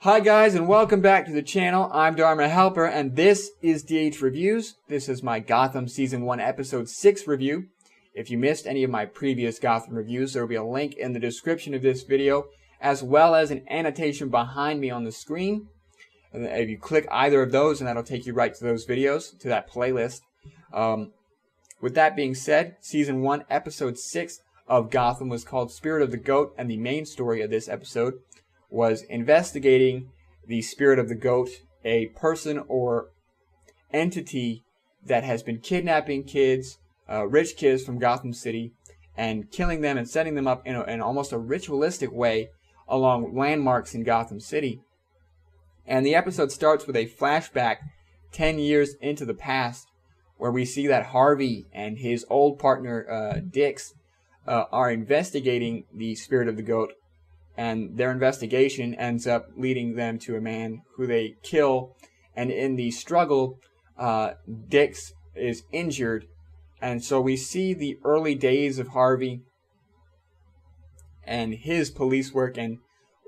Hi guys, and welcome back to the channel. I'm Dharma Helper, and this is DH Reviews. This is my Gotham Season 1 Episode 6 review. If you missed any of my previous Gotham reviews, there will be a link in the description of this video, as well as an annotation behind me on the screen. And if you click either of those, and that'll take you right to those videos, to that playlist. With that being said, Season 1, Episode 6 of Gotham was called Spirit of the Goat, and the main story of this episode was investigating the Spirit of the Goat, a person or entity that has been kidnapping kids, rich kids from Gotham City, and killing them and setting them up in almost a ritualistic way along landmarks in Gotham City. And the episode starts with a flashback 10 years into the past, where we see that Harvey and his old partner Dix are investigating the Spirit of the Goat. And their investigation ends up leading them to a man who they kill. And in the struggle, Dix is injured. And so we see the early days of Harvey and his police work, and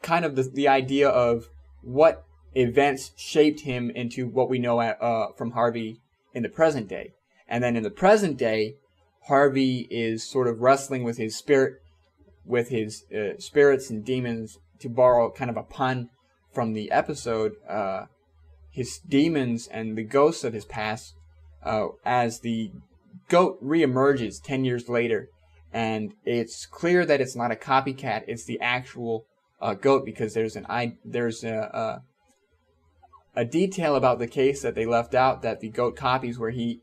kind of the idea of what events shaped him into what we know from Harvey in the present day. And then in the present day, Harvey is sort of wrestling with his spirit, with his spirits and demons, to borrow kind of a pun from the episode, his demons and the ghosts of his past, as the goat reemerges 10 years later. And it's clear that it's not a copycat, it's the actual goat, because there's a detail about the case that they left out that the goat copies, where he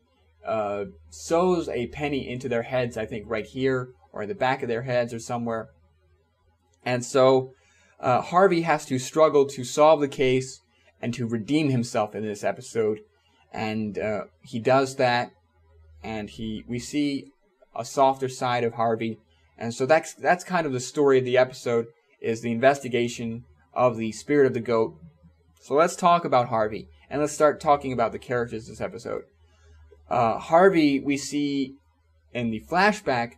sews a penny into their heads, I think right here, or the back of their heads or somewhere. And so Harvey has to struggle to solve the case and to redeem himself in this episode. And he does that, and we see a softer side of Harvey. And so that's kind of the story of the episode, is the investigation of the Spirit of the Goat. So let's talk about Harvey, and let's start talking about the characters this episode. Harvey, we see in the flashback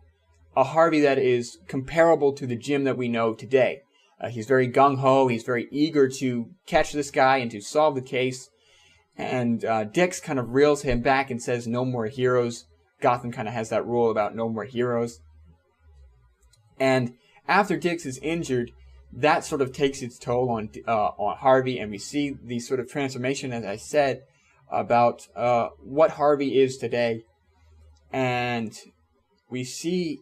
a Harvey that is comparable to the Jim that we know today. He's very gung-ho, he's very eager to catch this guy and to solve the case. And Dix kind of reels him back and says, no more heroes. Gotham kind of has that rule about no more heroes. And after Dix is injured, that sort of takes its toll on Harvey, and we see the sort of transformation, as I said, about what Harvey is today. And we see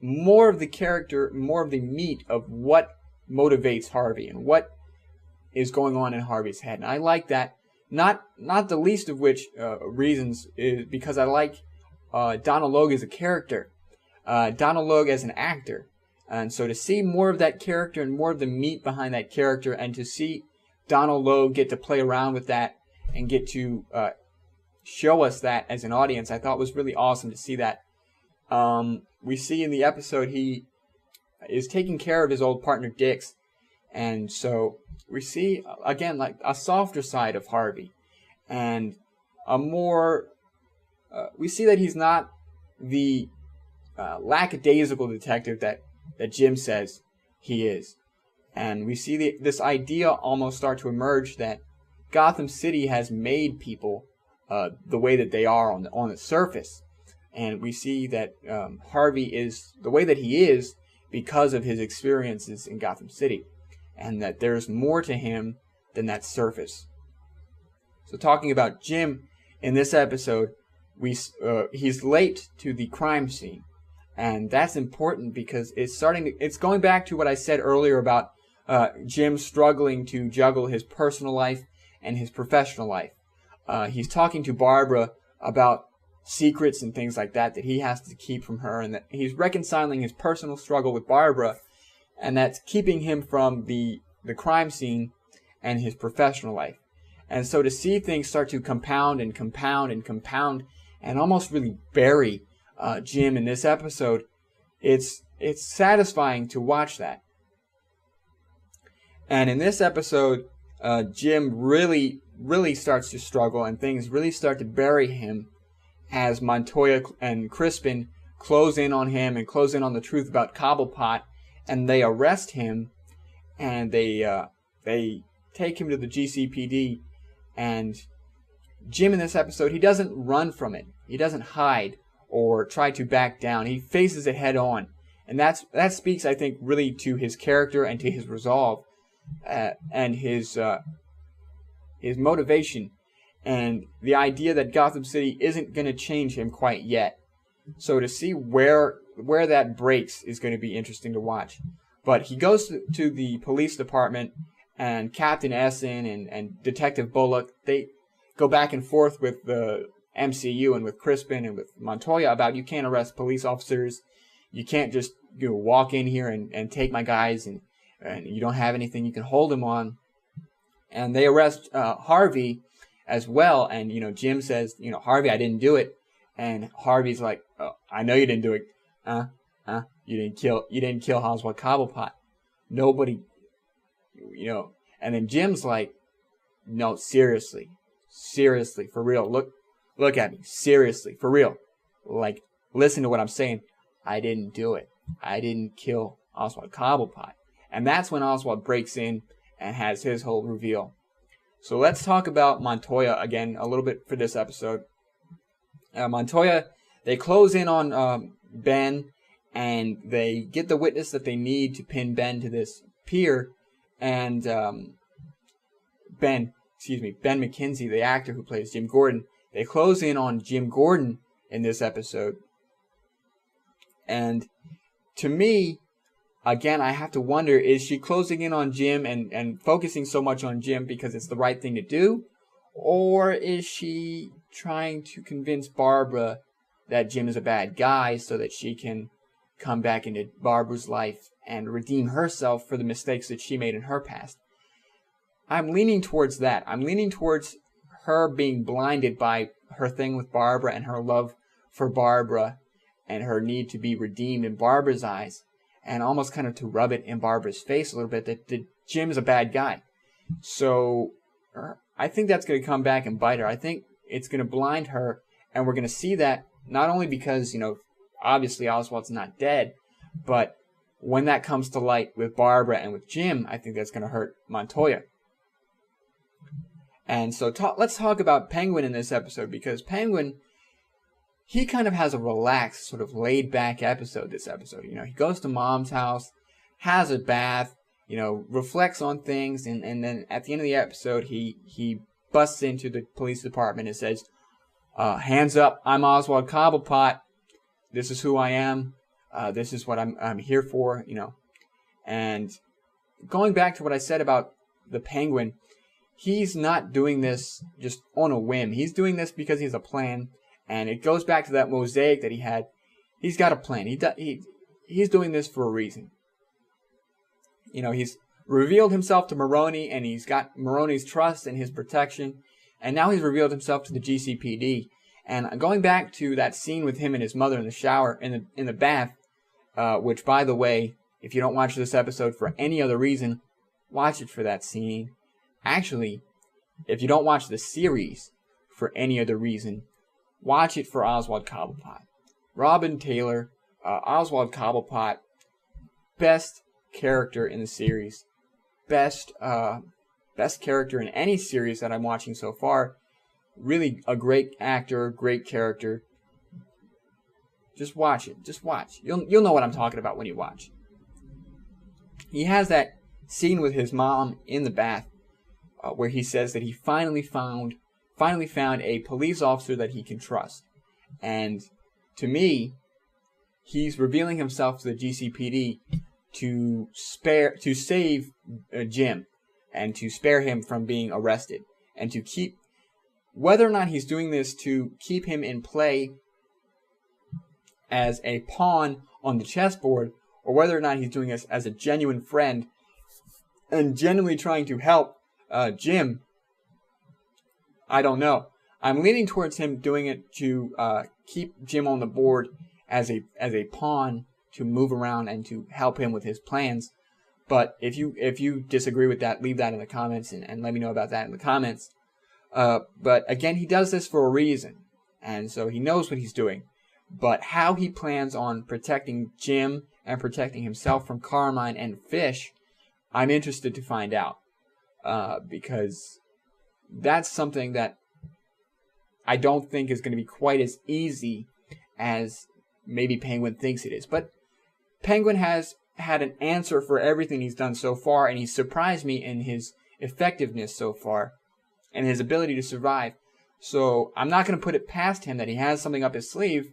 more of the character, more of the meat of what motivates Harvey and what is going on in Harvey's head. And I like that, not the least of which reasons is because I like Donald Logue as a character, Donald Logue as an actor. And so to see more of that character and more of the meat behind that character, and to see Donald Logue get to play around with that and get to show us that as an audience, I thought was really awesome to see that. We see in the episode he is taking care of his old partner Dix, and so we see again like a softer side of Harvey, and a more we see that he's not the lackadaisical detective that Jim says he is. And we see this idea almost start to emerge that Gotham City has made people the way that they are on the surface. And we see that Harvey is the way that he is because of his experiences in Gotham City, and that there's more to him than that surface. So talking about Jim in this episode, he's late to the crime scene, and that's important because it's going back to what I said earlier about Jim struggling to juggle his personal life and his professional life. He's talking to Barbara about secrets and things like that he has to keep from her, and that he's reconciling his personal struggle with Barbara, and that's keeping him from the crime scene and his professional life. And so to see things start to compound and compound and compound and almost really bury Jim in this episode, it's satisfying to watch that. And in this episode, Jim really starts to struggle, and things really start to bury him as Montoya and Crispin close in on him and close in on the truth about Cobblepot, and they arrest him, and they they take him to the GCPD, and Jim in this episode, he doesn't run from it. He doesn't hide or try to back down. He faces it head on. And that speaks, I think, really to his character and to his resolve and his motivation, and the idea that Gotham City isn't going to change him quite yet. So to see where that breaks is going to be interesting to watch. But he goes to the police department, and Captain Essen and Detective Bullock, they go back and forth with the MCU and with Crispin and with Montoya about, you can't arrest police officers. You can't just walk in here and take my guys, and you don't have anything you can hold them on. And they arrest Harvey as well. And, Jim says, Harvey, I didn't do it. And Harvey's like, oh, I know you didn't do it. You didn't kill Oswald Cobblepot. Nobody, And then Jim's like, no, seriously, for real. Look at me, seriously, for real. Like, listen to what I'm saying. I didn't do it. I didn't kill Oswald Cobblepot. And that's when Oswald breaks in and has his whole reveal. So let's talk about Montoya again a little bit for this episode. Montoya, they close in on Ben, and they get the witness that they need to pin Ben to this pier. And Ben McKenzie, the actor who plays Jim Gordon, they close in on Jim Gordon in this episode. And to me, again, I have to wonder, is she closing in on Jim and focusing so much on Jim because it's the right thing to do? Or is she trying to convince Barbara that Jim is a bad guy so that she can come back into Barbara's life and redeem herself for the mistakes that she made in her past? I'm leaning towards that. I'm leaning towards her being blinded by her thing with Barbara and her love for Barbara and her need to be redeemed in Barbara's eyes, and almost kind of to rub it in Barbara's face a little bit that Jim's a bad guy. So I think that's going to come back and bite her. I think it's going to blind her, and we're going to see that not only because, obviously Oswald's not dead, but when that comes to light with Barbara and with Jim, I think that's going to hurt Montoya. And so let's talk about Penguin in this episode, because Penguin, he kind of has a relaxed, sort of laid-back episode this episode. He goes to Mom's house, has a bath, reflects on things, and then at the end of the episode, he busts into the police department and says, hands up, I'm Oswald Cobblepot. This is who I am. This is what I'm here for, And going back to what I said about the Penguin, he's not doing this just on a whim. He's doing this because he has a plan. And it goes back to that mosaic that he had. He's got a plan. He's doing this for a reason. He's revealed himself to Maroni, and he's got Maroni's trust and his protection. And now he's revealed himself to the GCPD. And going back to that scene with him and his mother in the shower, in the bath, which, by the way, if you don't watch this episode for any other reason, watch it for that scene. Actually, if you don't watch the series for any other reason, watch it for Oswald Cobblepot. Robin Taylor, Oswald Cobblepot, best character in the series. Best character in any series that I'm watching so far. Really a great actor, great character. Just watch it. Just watch. You'll know what I'm talking about when you watch. He has that scene with his mom in the bath where he says that he finally found a police officer that he can trust. And to me, he's revealing himself to the GCPD to save Jim and to spare him from being arrested, and to keep, whether or not he's doing this to keep him in play as a pawn on the chessboard, or whether or not he's doing this as a genuine friend and genuinely trying to help Jim, I don't know. I'm leaning towards him doing it to keep Jim on the board as a pawn to move around and to help him with his plans. But if you disagree with that, leave that in the comments and let me know about that in the comments. But again, he does this for a reason, and so he knows what he's doing. But how he plans on protecting Jim and protecting himself from Carmine and Fish, I'm interested to find out. because that's something that I don't think is going to be quite as easy as maybe Penguin thinks it is. But Penguin has had an answer for everything he's done so far, and he's surprised me in his effectiveness so far and his ability to survive. So I'm not going to put it past him that he has something up his sleeve.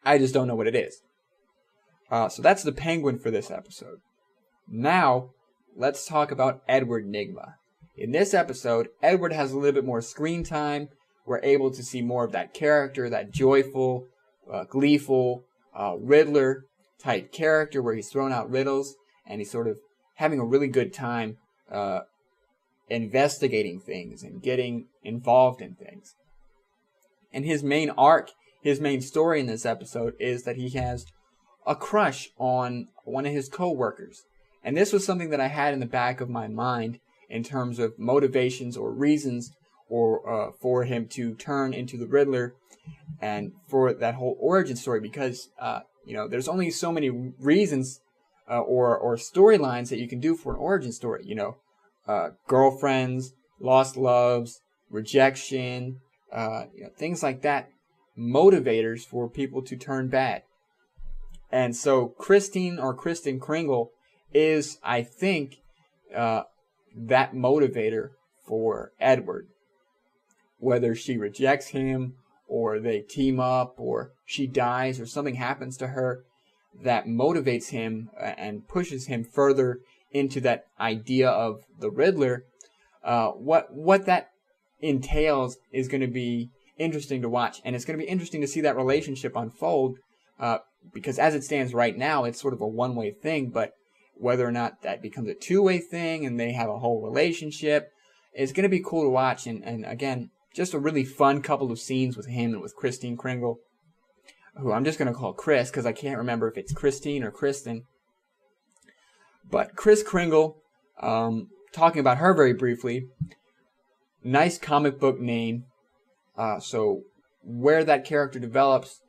I just don't know what it is. So that's the Penguin for this episode. Now, let's talk about Edward Nygma. In this episode, Edward has a little bit more screen time. We're able to see more of that character, that joyful, gleeful, Riddler type character where he's throwing out riddles and he's sort of having a really good time investigating things and getting involved in things. And his main arc, his main story in this episode is that he has a crush on one of his co-workers. And this was something that I had in the back of my mind in terms of motivations or reasons or for him to turn into the Riddler and for that whole origin story, because there's only so many reasons or storylines that you can do for an origin story. Girlfriends, lost loves, rejection, things like that, motivators for people to turn bad. And so Kristen Kringle is, I think, that motivator for Edward. Whether she rejects him, or they team up, or she dies, or something happens to her, that motivates him and pushes him further into that idea of the Riddler. What that entails is going to be interesting to watch, and it's going to be interesting to see that relationship unfold, because as it stands right now, it's sort of a one-way thing, but whether or not that becomes a two-way thing and they have a whole relationship, it's going to be cool to watch. And again, just a really fun couple of scenes with him and with Kristen Kringle, who I'm just going to call Chris because I can't remember if it's Christine or Kristen. But Kris Kringle, talking about her very briefly, nice comic book name. So where that character develops,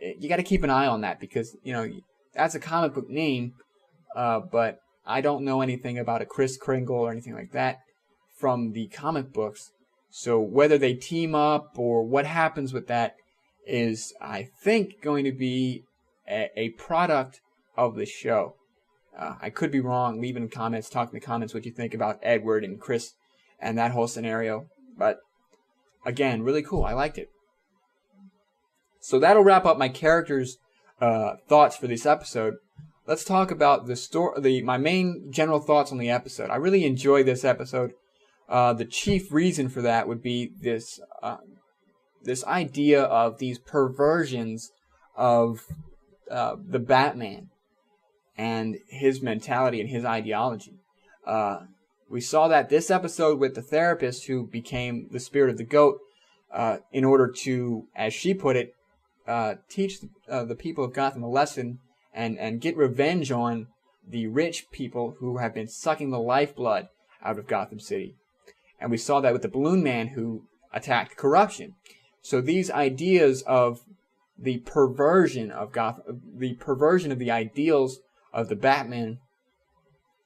you got to keep an eye on that because, that's a comic book name, but I don't know anything about a Kris Kringle or anything like that from the comic books. So whether they team up or what happens with that is, I think, going to be a product of the show. I could be wrong. Leave in the comments, talk in the comments what you think about Edward and Chris and that whole scenario. But again, really cool. I liked it. So that'll wrap up my characters' thoughts for this episode. Let's talk about the story. My main general thoughts on the episode. I really enjoyed this episode. The chief reason for that would be this idea of these perversions of the Batman and his mentality and his ideology. We saw that this episode with the therapist who became the spirit of the goat in order to, as she put it, teach the people of Gotham a lesson and get revenge on the rich people who have been sucking the lifeblood out of Gotham City. And we saw that with the Balloon Man who attacked corruption. So these ideas of the perversion of Gotham, the perversion of the ideals of the Batman,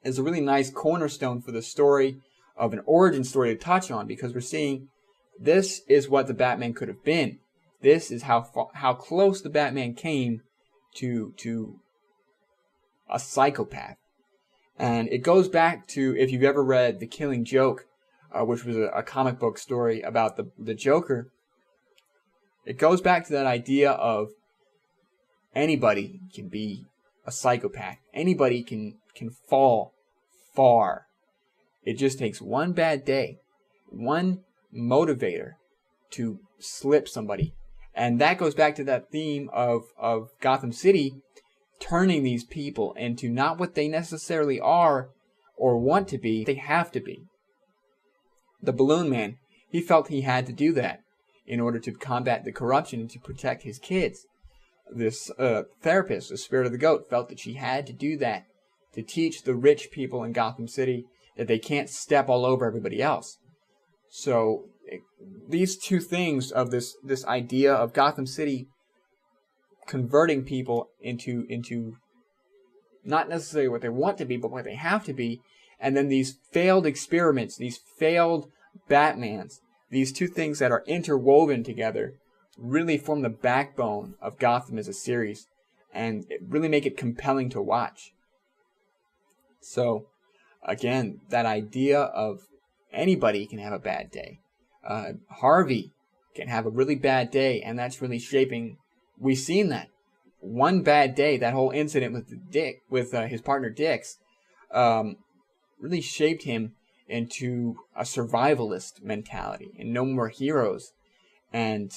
is a really nice cornerstone for the story of an origin story to touch on, because we're seeing this is what the Batman could have been. This is how close the Batman came to a psychopath. And it goes back to, if you've ever read The Killing Joke, which was a comic book story about the Joker, it goes back to that idea of anybody can be a psychopath. Anybody can fall far. It just takes one bad day, one motivator to slip somebody. And that goes back to that theme of Gotham City turning these people into not what they necessarily are or want to be, they have to be. The Balloon Man, he felt he had to do that in order to combat the corruption and to protect his kids. This therapist, the spirit of the goat, felt that she had to do that to teach the rich people in Gotham City that they can't step all over everybody else. So these two things of this idea of Gotham City converting people into not necessarily what they want to be, but what they have to be, and then these failed experiments, these failed Batmans, these two things that are interwoven together really form the backbone of Gotham as a series, and it really make it compelling to watch. So, again, that idea of anybody can have a bad day. Harvey can have a really bad day, and that's really shaping. We've seen that. One bad day, that whole incident with his partner Dix, really shaped him into a survivalist mentality and no more heroes. And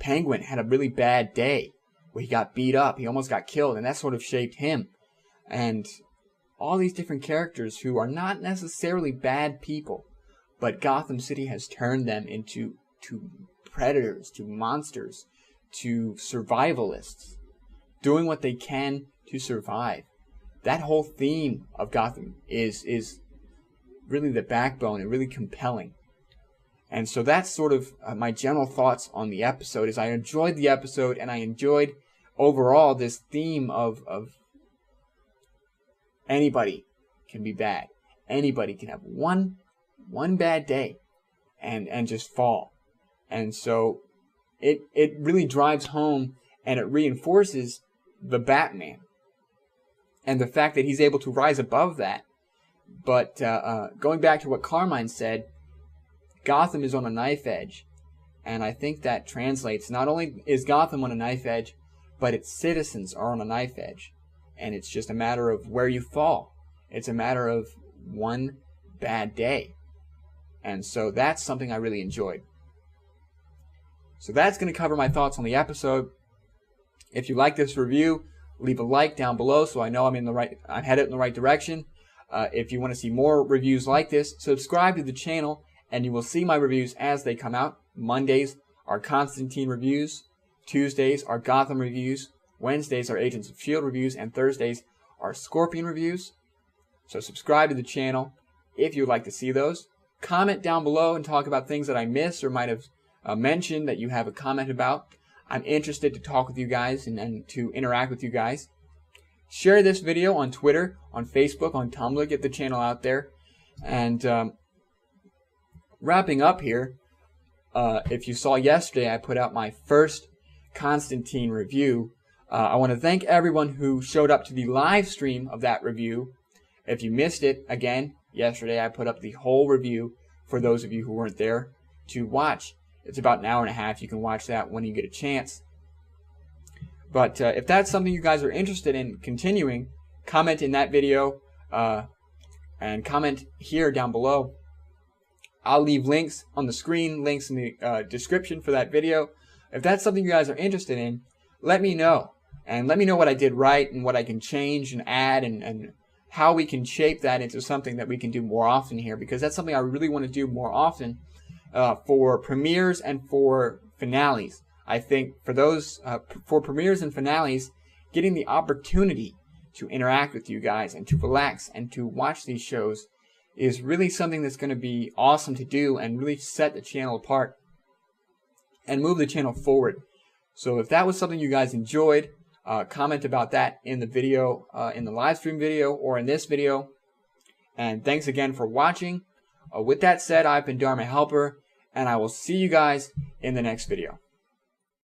Penguin had a really bad day where he got beat up, he almost got killed, and that sort of shaped him. And all these different characters who are not necessarily bad people, but Gotham City has turned them into predators, to monsters, to survivalists, doing what they can to survive. That whole theme of Gotham is really the backbone and really compelling. And so that's sort of my general thoughts on the episode. Is I enjoyed the episode, and I enjoyed overall this theme of anybody can be bad. Anybody can have one bad day and just fall. And so it really drives home, and it reinforces the Batman and the fact that he's able to rise above that. But going back to what Carmine said, Gotham is on a knife edge. And I think that translates. Not only is Gotham on a knife edge, but its citizens are on a knife edge. And it's just a matter of where you fall. It's a matter of one bad day. And so that's something I really enjoyed. So that's going to cover my thoughts on the episode. If you like this review, leave a like down below so I know I'm headed in the right direction. If you want to see more reviews like this, subscribe to the channel and you will see my reviews as they come out. Mondays are Constantine reviews, Tuesdays are Gotham reviews, Wednesdays are Agents of S.H.I.E.L.D. reviews, and Thursdays are Scorpion reviews. So subscribe to the channel if you'd like to see those. Comment down below and talk about things that I missed or might have mentioned that you have a comment about. I'm interested to talk with you guys and to interact with you guys. Share this video on Twitter, on Facebook, on Tumblr. Get the channel out there. And wrapping up here, if you saw yesterday, I put out my first Constantine review. I want to thank everyone who showed up to the live stream of that review. If you missed it, again, yesterday I put up the whole review for those of you who weren't there to watch. It's about an hour and a half. You can watch that when you get a chance. But if that's something you guys are interested in continuing, comment in that video and comment here down below. I'll leave links on the screen, links in the description for that video. If that's something you guys are interested in, let me know. And let me know what I did right and what I can change and add and how we can shape that into something that we can do more often here. Because that's something I really want to do more often for premieres and for finales. I think for those, for premieres and finales, getting the opportunity to interact with you guys and to relax and to watch these shows is really something that's going to be awesome to do and really set the channel apart and move the channel forward. So if that was something you guys enjoyed, comment about that in the video, in the live stream video or in this video. And thanks again for watching. With that said, I've been Dharma Helper, and I will see you guys in the next video.